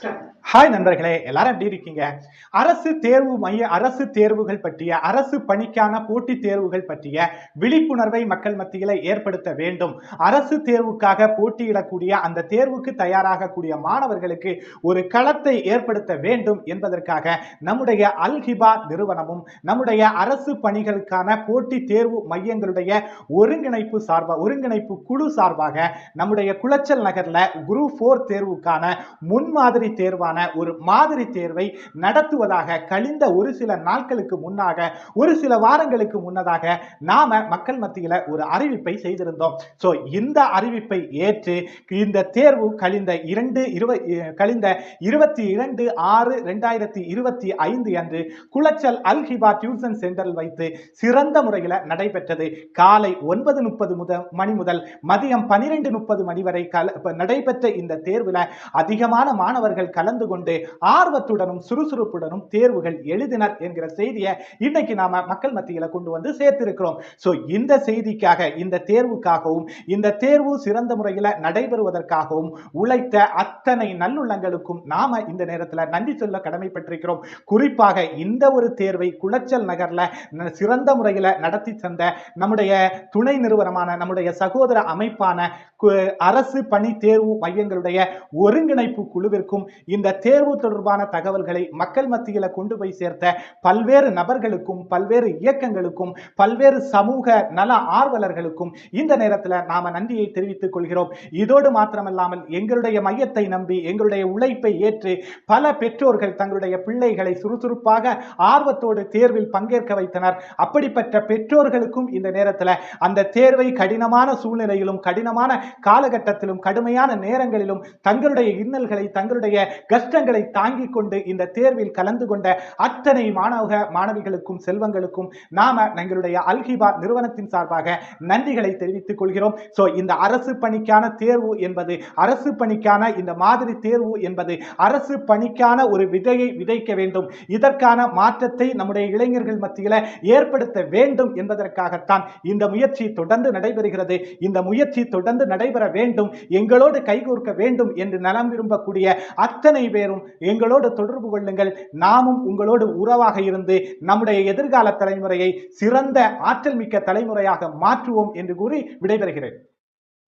Hi நண்பர்களே, எல்லாரும் எப்படி இருக்கீங்க? அரசு தேர்வுகள் பற்றிய, அரசு பணிக்கான போட்டித் தேர்வுகள் பற்றிய விழிப்புணர்வை மக்கள் மத்தியில ஏற்படுத்த வேண்டும். அரசு தேர்வுக்காக போட்டியிடக்கூடிய, அந்த தேர்வுக்கு தயாராகக்கூடிய மாணவர்களுக்கு ஒரு களத்தை ஏற்படுத்த வேண்டும் என்பதற்காக நம்முடைய அல்ஹிபா நிறுவனமும் நம்முடைய அரசு பணிகளுக்கான போட்டித் தேர்வு மையங்களுடைய ஒருங்கிணைப்பு குழு சார்பாக நம்முடைய குளச்சல் நகர்ல குரூப் 4 தேர்வுக்கான முன்மாதிரி தேர்வான ஒரு மாதிரி தேர்வை நடத்துவதாக கழிந்த ஒரு சில நாட்களுக்கு முன்னாக, ஒரு சில வாரங்களுக்கு முன்னதாக நாம மக்கள் மத்தியில ஒரு அறிவிப்பை செய்திருந்தோம். இந்த அறிவிப்பை ஏற்று இந்த தேர்வு கழிந்த 22/6/2025 அன்று குளச்சல் அல்ஹிபா டியூஷன் சென்டரில் வைத்து சிறந்த முறையில் நடைபெற்றது. காலை 9:30 மணி முதல் மதியம் 12:30 மணி வரை நடைபெற்ற இந்த தேர்வில் அதிகமான மாணவர்கள் கலந்து கொண்டு ஆர்வத்துடனும் சுறுசுறுப்புடனும் தேர்வுகள் எழுதினர் என்கிற செய்தியை இன்னைக்கு நாம மக்கள் மத்தியில கொண்டு வந்து சேர்த்திருக்கிறோம். இந்த செய்திக்காக, இந்த தேர்வுக்காகவும், இந்த தேர்வு சிறந்த முறையில் நடைபெறுவதற்காகவும் உழைத்த அத்தனை நல்லுள்ளங்களுக்கும் நாம இந்த நேரத்தில் நன்றி சொல்ல கடமைப்பட்டிருக்கிறோம். குறிப்பாக இந்த ஒரு தேர்வை குளச்சல் நகர்ல சிறந்த முறையில் நடத்தி தந்த நம்முடைய துணை நிறுவனமான, நம்முடைய சகோதர அமைப்பான அரசு பணி தேர்வு மையங்களுடைய ஒருங்கிணைப்பு குழுவிற்கும் இந்த தேர்வு தொடர்பான தகவல்களை மக்கள் மத்தியில் கொண்டு போய் சேர்த்த பல்வேறு நபர்களுக்கும், பல்வேறு இயக்கங்களுக்கும், பல்வேறு சமூக நல ஆர்வலர்களுக்கும் இந்த நேரத்தில் நாம நன்றியை தெரிவித்துக் கொள்கிறோம். இதோடு மாத்திரமல்லாமல் எங்களுடைய மையத்தை நம்பி எங்களுடைய உழைப்பை ஏற்று பல பெற்றோர்கள் தங்களுடைய பிள்ளைகளை சுறுசுறுப்பாக ஆர்வத்தோடு தேர்வில் பங்கேற்க வைத்தனர். அப்படிப்பட்ட பெற்றோர்களுக்கும் இந்த நேரத்தில் அந்த தேர்வை கடினமான சூழ்நிலையிலும், கடினமான காலகட்டத்திலும், கடுமையான நேரங்களிலும் தங்களுடைய இன்னல்களை, தங்களுடைய கஷ்டங்களை தாங்கிக் கொண்டு இந்த தேர்வில் கலந்து கொண்ட அத்தனை மாணவிகளுக்கும் செல்வங்களுக்கும் நாம எங்களுடைய அல்ஹிபா நிறுவனத்தின் சார்பாக நன்றிகளை தெரிவித்துக் கொள்கிறோம். இந்த அரசு பணிக்கான தேர்வு என்பது, அரசு பணிக்கான இந்த மாதிரி தேர்வு என்பது அரசு பணிக்கான ஒரு விதையை விதைக்க வேண்டும். இதற்கான மாற்றத்தை நம்முடைய இளைஞர்கள் மத்தியில் ஏற்படுத்த வேண்டும் என்பதற்காகத்தான் இந்த முயற்சி தொடர்ந்து நடைபெறுகிறது. இந்த முயற்சி தொடர்ந்து நடைபெற வேண்டும், எங்களோடு கைகோர்க்க வேண்டும் என்று நலம் விரும்பக்கூடிய அத்தனை பேரும் எங்களோடு தொடர்பு கொள்ளுங்கள். நாமும் உங்களோடு உறவாக இருந்து நம்முடைய எதிர்கால தலைமுறையை சிறந்த ஆற்றல் மிக்க தலைமுறையாக மாற்றுவோம் என்று கூறி விடைபெறுகிறேன்.